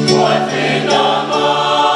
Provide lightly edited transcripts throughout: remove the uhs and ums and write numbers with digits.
Watching the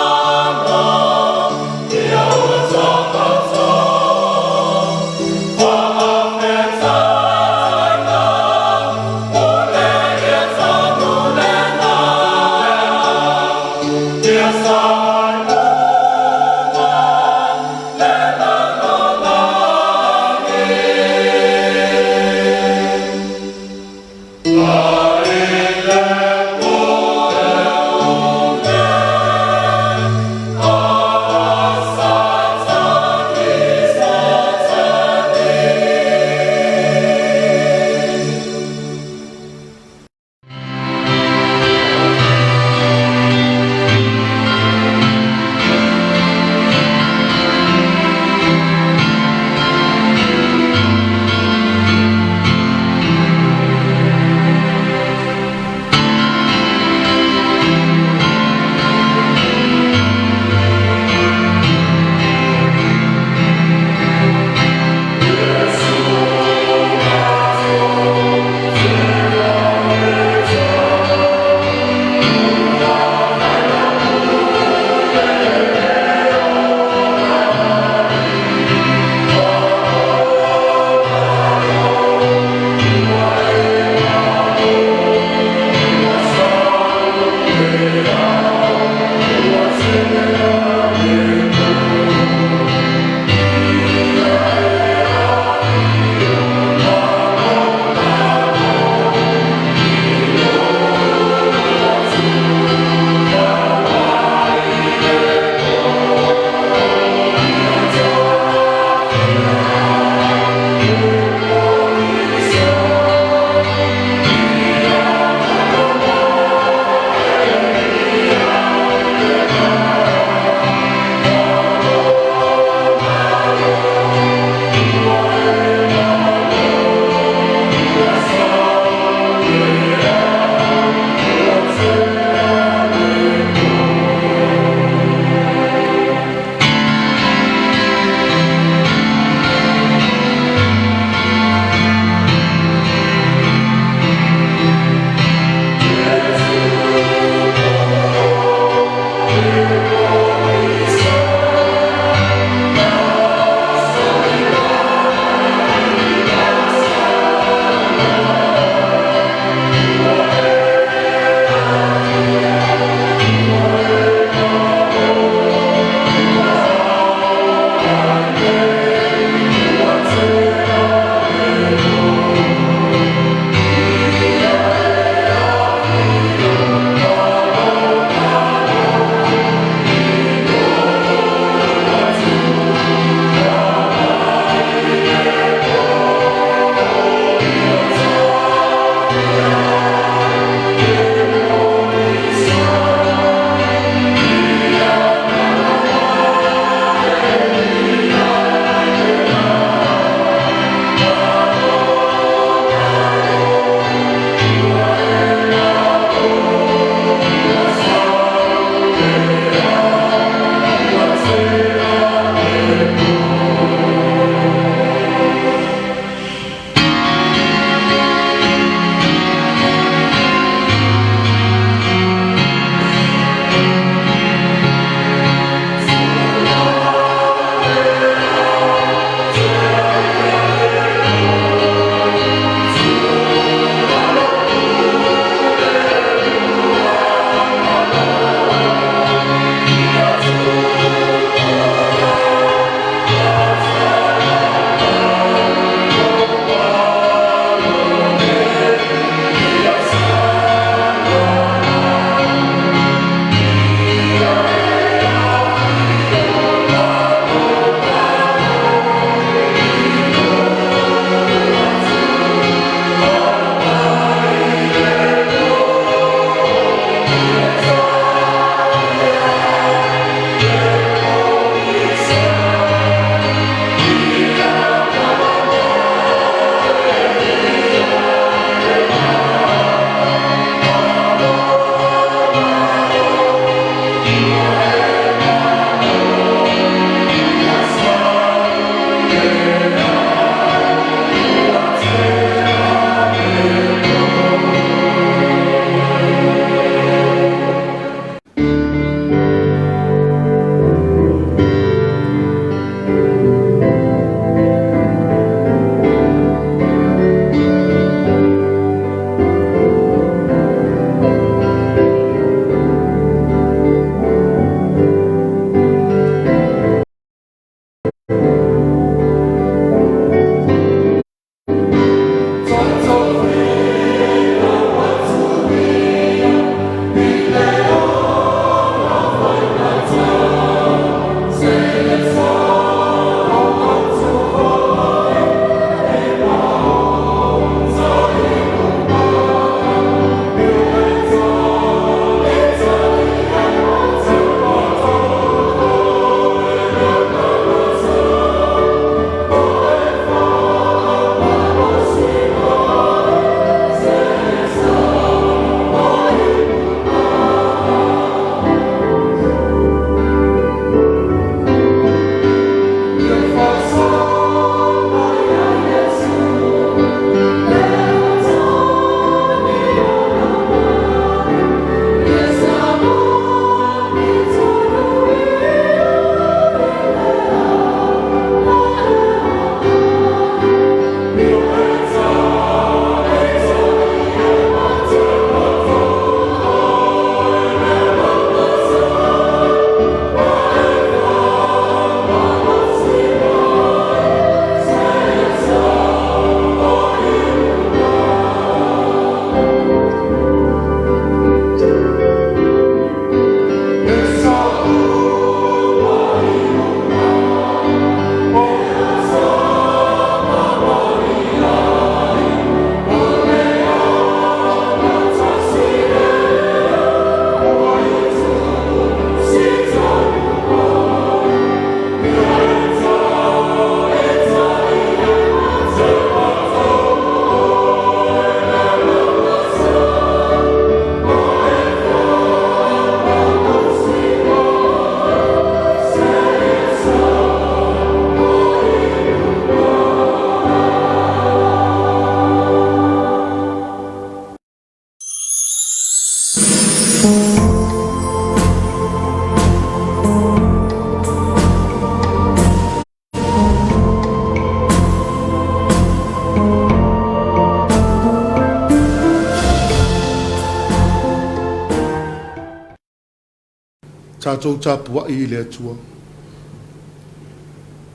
tātou tāpua I le atua.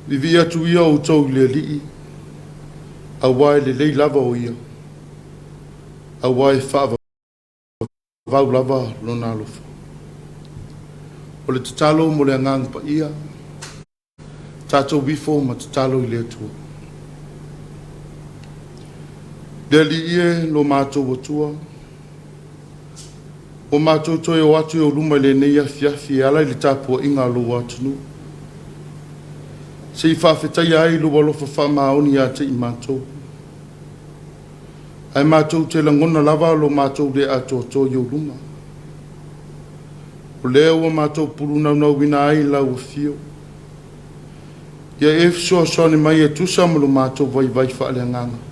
Vivi atu ia o tau le lii, a wai le lei lava o ia, a wai whaava vau lava lona alofa. O le tatalo mo le angang pa ia, tātou bifo ma tatalo I le atua. Le li ie lo mātou atua, o mātou toi o atu o luma le neia fiafi ala I le tāpua inga lo atunu. Se I whawhetai ai lua lofa whamaoni a te I mātou. Ai mātou te langona lava lo mātou le ato to I o luma. O leo o mātou puru nau wina ai lau o fio. Ia e fso soane mai e tusa mo lo mātou vai whaale anganga.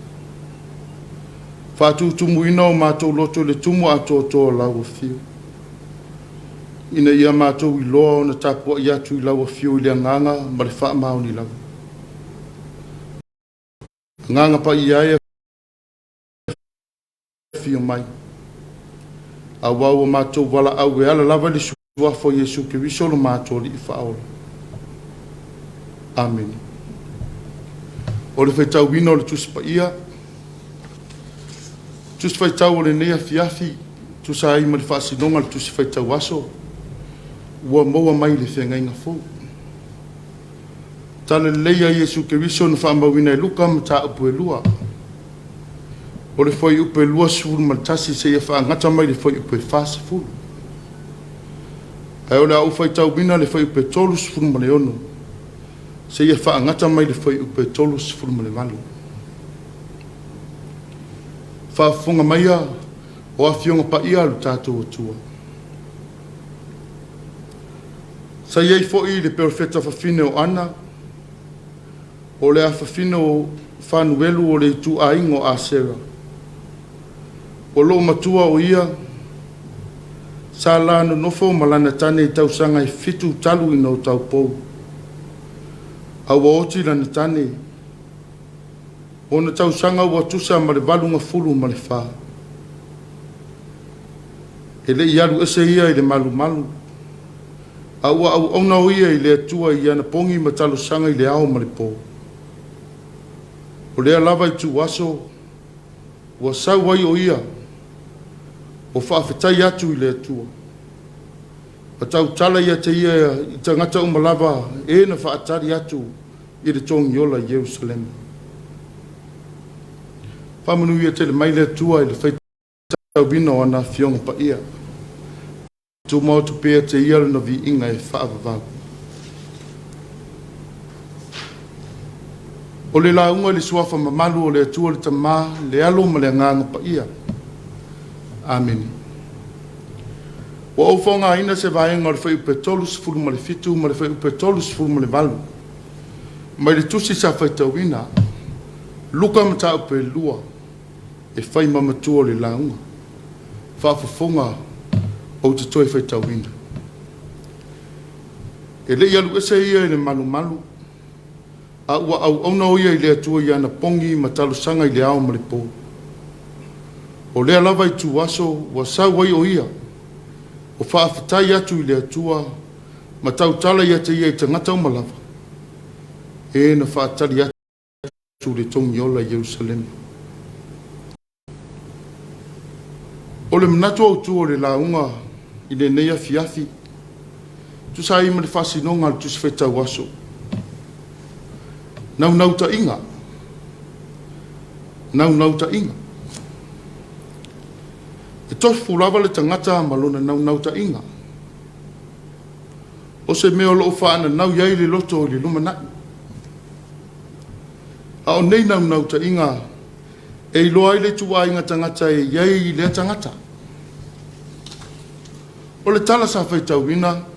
Whātu tumu ina o mātou loto le tumu ato to lau o fio. Ina ia mātou I loa o na tapua I atu I lau o fio I le anganga ma le wha maoni lau. Nganga pa I aia fio mai. A wau o mātou wala au e ala lava le suafo Yesu ke wiso lo mātou li I whaola. Amen. O le whaitau wina o le tuspa ia. Tus whaitau o le nea fiafi. Tusa ai ma le whaasinonga le tusi whaitau aso. Ua moa mai le whenga inga fō. Tala leia Yesu ke wiso na whaamawina I luka ma ta upu e lua. O le whai upu e lua suru ma tasi se ia whaangata mai le whai upu e whasa fulu. Ai o le au whaitau bina le whai upu e tolu suru ma le ono. Se ia whaangata mai le whai upu e tolu suru ma le malu. Whaafunga mai a o a fionga pa ia alu tātou atua. Sa iei fo'i le perfeta whawhine o ana, o le a whawhine o whanuelu o le tu aingo a sera. O lo matua o ia, sa lano nofo malana tane I tausanga I fitu talu ina o tau pou. A waoti lana tane, o na tausanga ua tusa ma le valunga fulu ma le wha. E le ialu ese ia I le malu malu. A ua au ona o ia I le atua I ana pongi ma talo sanga I le ao ma le po. O lea lava I tu aso, ua sau ai o ia, o whaafetai atu I le atua. A tau tala ia te ia I tangata umalava e na whaatari atu I le tongi ola I Jerusalem. Whamanu ia te le mai le atua I le whaitau bina o ana fionga pa ia. Tu mau tu pea te ia na vi inga e whaavavau. O le launga le suafa mamalu o le atua le tamā le alo ma le nganga pa ia. Amen. O au whaunga ina se vaenga o le whai upe tolu sifuru ma le fitu ma le whai upe tolu sifuru ma le malu. Mai le tusi sa whaitau ina, luka ma ta upe lua e whai mamatua le launga. Whaafafonga o te toi whaitau ina. E le ialu ese ia le malu malu. A ua au auna o ia I le atua I ana pongi ma talo sanga I le ao ma le po. O lea lava I tu aso ua sau ai o ia. O whaafatai atu I le atua ma tau tala ia te ia I tangata o malava. E na whaatari atu le tongi ola I Jerusalem. O le manatu au tu o le launga I le neia fiafi. Tu sa ima le whasinonga le tusi whaitau aso. Nau ta inga. Nau ta inga. E tofu lava le tangata malona nau ta inga. O se meo lo whaana nau iai le loto o le lumanai. A o nei nau ta inga. E iloa I le tua inga tangata e iai le tangata. O le tala sa whaitau ina.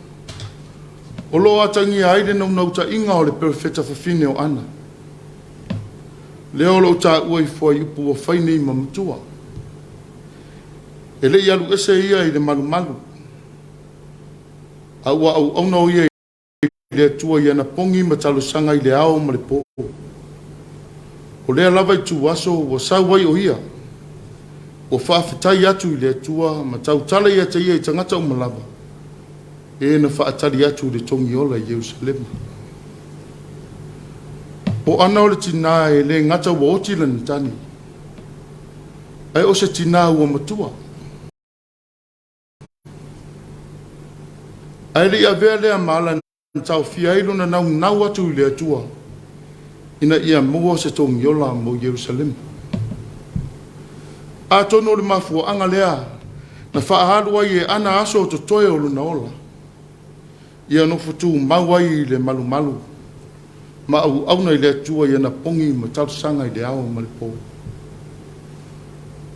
O lo atangi aile nau ta inga o le perfeta whawhine o ana. Leo lo ta ua I fwai upu o whaine I mamatua. E le ialu ese ia I le malu malu. A ua au auna o ia I le atua I ana pongi ma talo sanga I le ao ma le po. O lea lava I tu aso ua sau ai o ia. O whaafetai atu I le atua ma tau tala ia te ia I tangata umalava. e na whaatari atu le tongi ola i Jerusalema. O ana o le tina e le ngata ua oti lana tani. Ai o se tina ua matua. Ai le ia vea lea maala tau fia ilo na nau atu i le atua. Ina ia mua se tongi ola mo Jerusalema. A tono le mafua anga lea na whaahalu ai e ana aso o to toe o luna ola. Ia no futu mawai le malu malu. Ma au na i le atua ia na pongi ma tau sanga i le awa ma le po.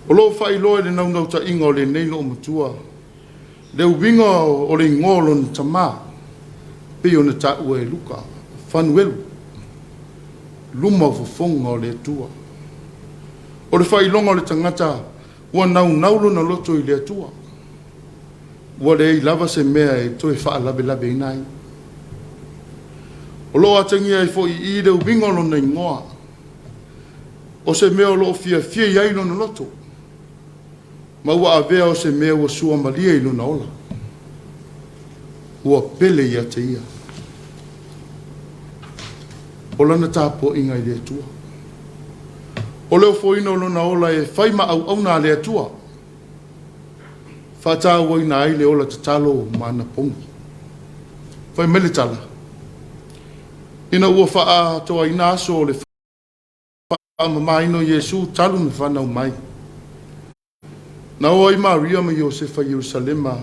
O lo whai loe le nau ta inga o le neino o matua. Le uwinga o le ngolo na tama. Pe o na ta ue luka. Fanuelu. Luma o fufonga o le atua. O le whai longa o le tangata. Ua naulo na loto i le atua. Ua le i lava se mea e toi wha labe labe inai. O lo atangia i fo i le uwinga o na ingoa. O se mea o lo fia iai no na loto. Ma ua avea o se mea ua sua malia i luna ola. Ua pele i ate ia. O lana tāpo inga i le atua. O leo foina o luna ola e whaima au na le atua. Whata ua ina ai le ola tatalo mana pongi. Whai mele tala. Ina ua wha toa ina aso o le wha mamaino Yesu talu na whanau mai. Na oa i Maria ma Iosefa Jerusalema.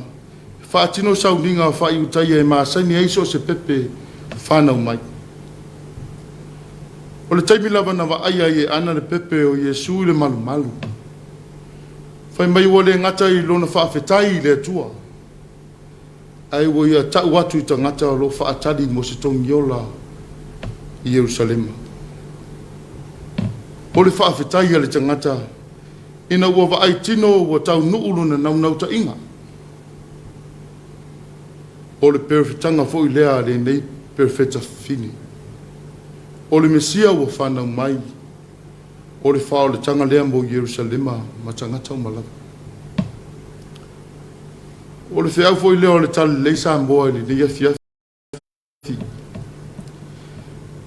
Wha tino sauninga wha i utaia e maasaini eiso se pepe whanau mai. O le taimi lava na waaia i e ana le pepe o Yesu le malu malu. Whai mai ua le ngata i lona whaafetai i le atua. Ai ua ia tau watu i ta ngata o lo whaatari mo se tongi ola i Jerusalema. O le whaafetai a le tangata. Ina ua waai tino ua tau nuulu na nau ta inga. O le perfetanga fo i lea le nei perfeta fini. O le Mesia ua whanau mai. O le whao le tanga lea mo Jerusalema ma tangata o malawa. O le whiau fo i lea o le tali leisa moa le neia fiafi.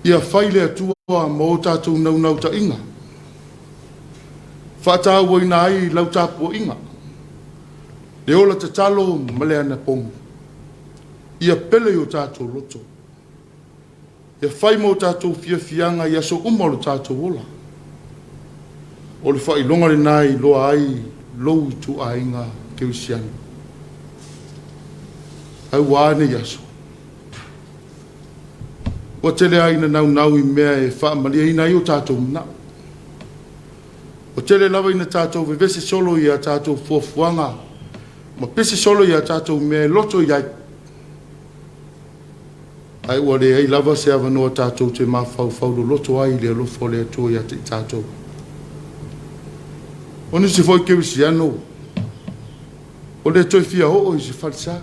Ia whai lea tua mo tātou nau ta inga. Whata ua ina ai lau tāpua inga. Le ola te talo ma le ana pongi. Ia pele o tātou loto. Ia whai mo tātou fianga ia so umalo tātou ola. O le whai longa le nai loa ai lou tu a inga ke usiani. Ai wane yaso. Wa tele ai na nau i mea e wha malia ina i o tātou nau. O tele lava ina tātou vevese solo i a tātou fuafuanga. Ma pese solo i a tātou mea loto i ai. Ai ua le ai lava se avanoa tātou te mawhau lo loto ai le alofo le atua i a te tātou. O nisi foi ke wisi ano. O le toi fia o i se falsa.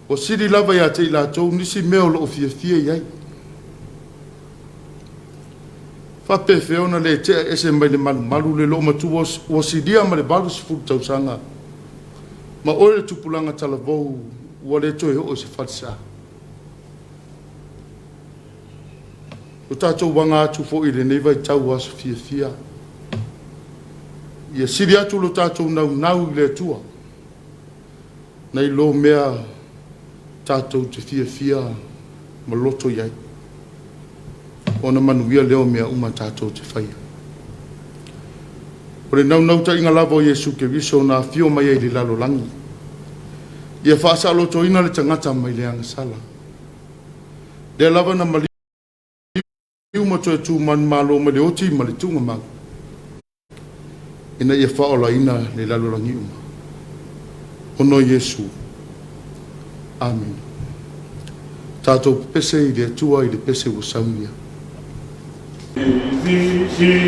O siri lava i a te i lātou nisi meo lo o fia i ai. Whape whiona le te ese mai le malu le lo matu o sidia ma le balu si furu tausanga. Ma ore tupulanga talavou ua le toi o se falsa. O tātou wanga atu fo i le neiva i tau aso fia. Ia siri atu lo tātou nau i le atua. Nei lo mea tātou te fia ma loto iai. Ona manuia leo mea uma tātou te whaia. O le nau ta inga lava o Yesu ke viso na fio mai e li lalo langi. Ia whaasa loto ina le tangata mai le anga sala. Le lava na mali iuma to e tū man malo ma le oti ma le tunga mau. Ina ia whaola ina le lalo langi uma. Ono Yesu. Amen. Tātou pese i le atua i le pese o saunia. Ile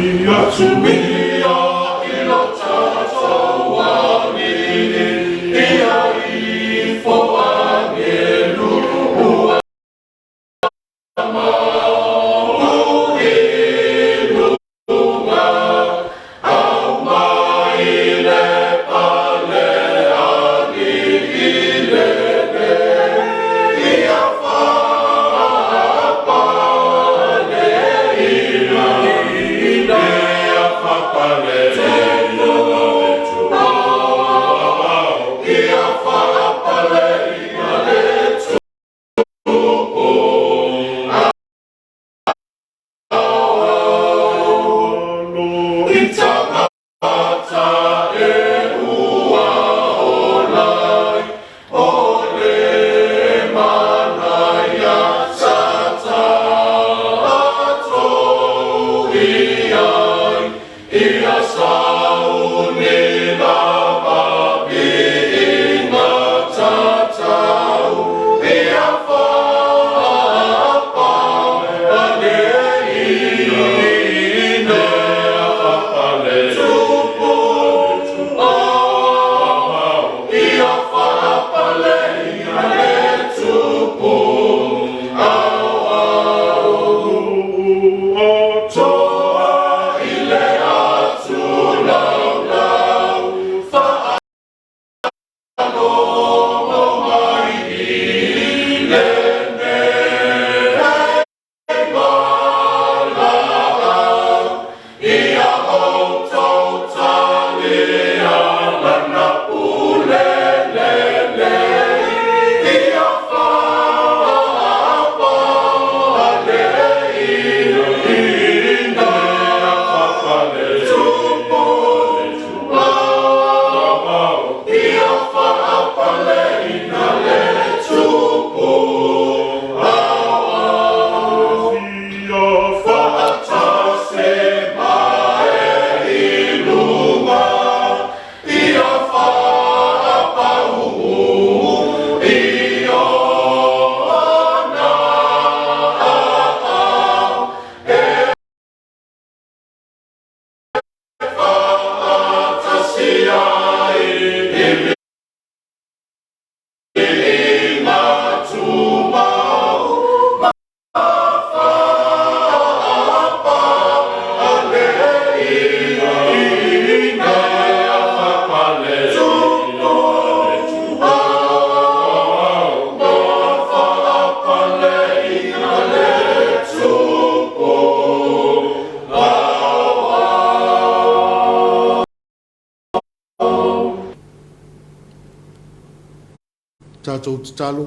tātou te talo,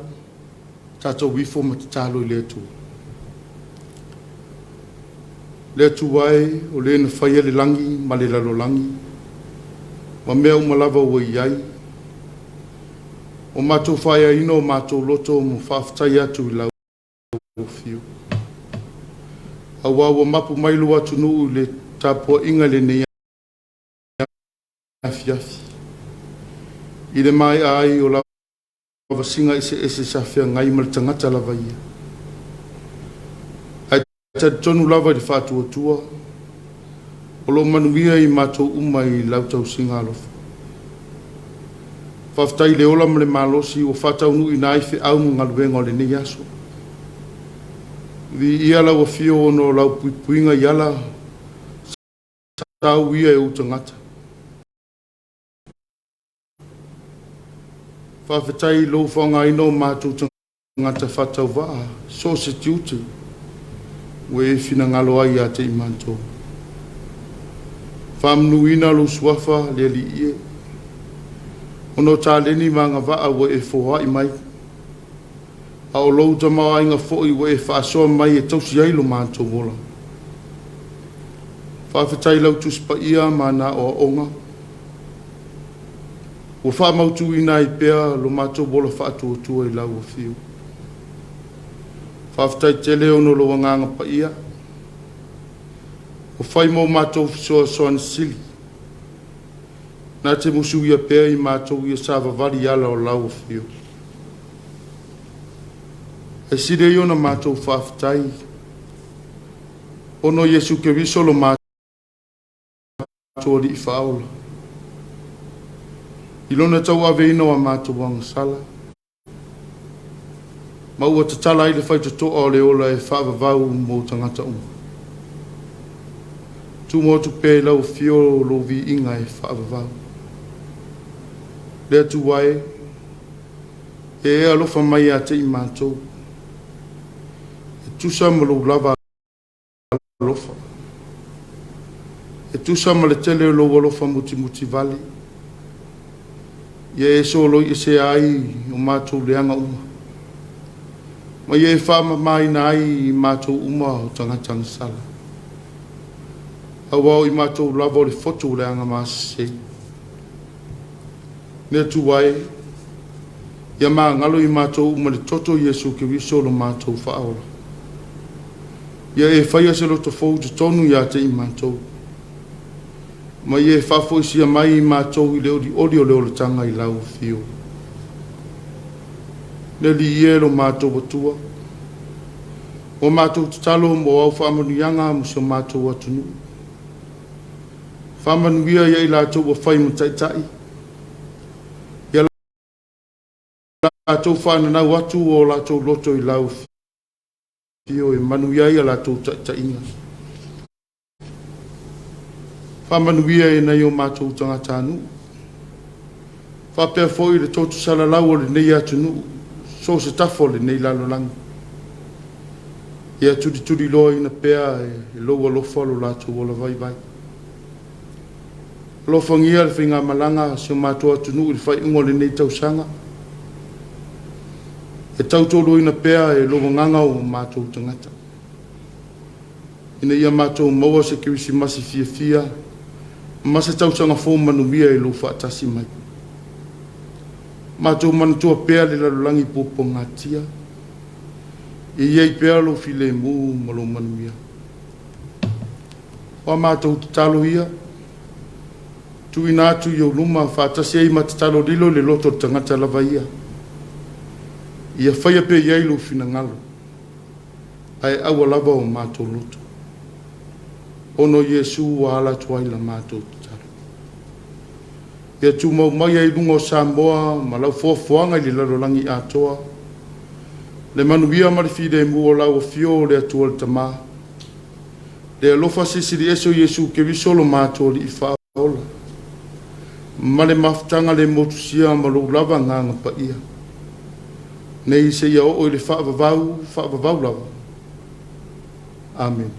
tātou wifo ma te talo I le atu. Le atu wai o le na whaia le langi ma le lalo langi, ma mea umalawa ua iai, o mātou whaia ino o mātou loto mo whaafatai atu I lau o fiu. Awa ua mapu mailu atu nuu le tāpua inga le nei afiafi. I le mai ai o lava singa ese safia ngai ma le tangata lava ia. Ai tonu lava di whātua tua, o lo manuia I mātou uma I lautau singa alofa. Whaftai le ola ma le malosi o whatau nui nai whi au ngaluenga o le nei aso. Vi ia lau a fio ono lau puinga iala tau ia e utangata. Whawhetai lo whanga ino mātou tangata whatau waa, so se tiutu, we e whina ngalo ai a te imanto. Whamnu ina lo suafa le li ie, ono tā leni manga waa we e whoa I mai, a o lou tamau inga fo'i we e whaasoa mai e tausi ailo mātou wola. Whawhetai lau tuspa ia mana o onga. O whamautu ina I pea lo mātou wola whaatua tua I lau o fiu. Whawhetai tele ono lo wanganga pa ia. O whai mo mātou soa soan sili. Nā te musu ia pea I mātou ia sāwa vari ala o lau o fiu. E sire iona mātou whawhetai. Ono Yesu ke viso lo mātou ri I whaola. I lona tau ave ino a mātou wanga sala. Maua te tala I le whai te toa o le ola e whaavavau mō tangata unga. Tu motu pē lau fio lo vi inga e whaavavau. Lea tu wae, e alofa mai a te I mātou. Tusa ma lo lava alofa. E tusa ma le tele lo alofa muti vale. Ia e solo I se ai o mātou leanga uma. Ma ia e whaama mai na ai I mātou uma o tangatanga sala. Awa I mātou lava o le foto leanga māsei. Nea tu wae, ia maa ngalo I mātou uma le toto Yesu ke viso lo mātou whaola. Ia e whaia se loto fau te tonu ia te I mātou. Ma ia e whafo isia mai I mātou I leo di odio leo le tanga I lau fio. Le li ie lo mātou watua. O mātou te talo mo au whaamanuianga mo se mātou atunu. Whaamanuia ia I lātou wa whai mo taitai. Ia lātou whananau atu o lātou loto I lau fio. Pio e manuia ia lātou tainga. Whamanuia e nei o mātou tangata anu. Whapea fōi le tōtu salalau o le nei atu nu. So se tafo le nei lalolangi. Ia turi loa ina pea e loa lofa lo lātou ola vai vai. Lofa ngia le whinga malanga se o mātou atu nu i whai ungo le nei tausanga. E tautolo ina pea e logo nganga o mātou tangata. Ina ia mātou maua se kiwisi masi fia. Masa tausanga fō manumia e lo whaatasi mai. Mātou manatua pea le lalulangi popo ngatia. E iei pea lo file mu malo manumia. Wa mātou tatalo ia. Tu ina atu i o luma whaatasi ei matatalo lilo le loto tangata lava ia. Ia whaia pe iei lo fina ngalo. Ai awa lava o mātou loto. Ono Yesu wa ala tuai la mātou tatalo. Ia tu mau mai ai lunga o Samoa, ma lau fuafuanga I le lalolangi atoa. Le manuia marifide mu o lau o fio le atua le tamā. Le alofa sisi li eso Yesu ke visolo mātou li I whaola. Ma le mafutanga le motusia ma lo lava nganga pa ia. Nei se ia o le whaavavau lava. Amen.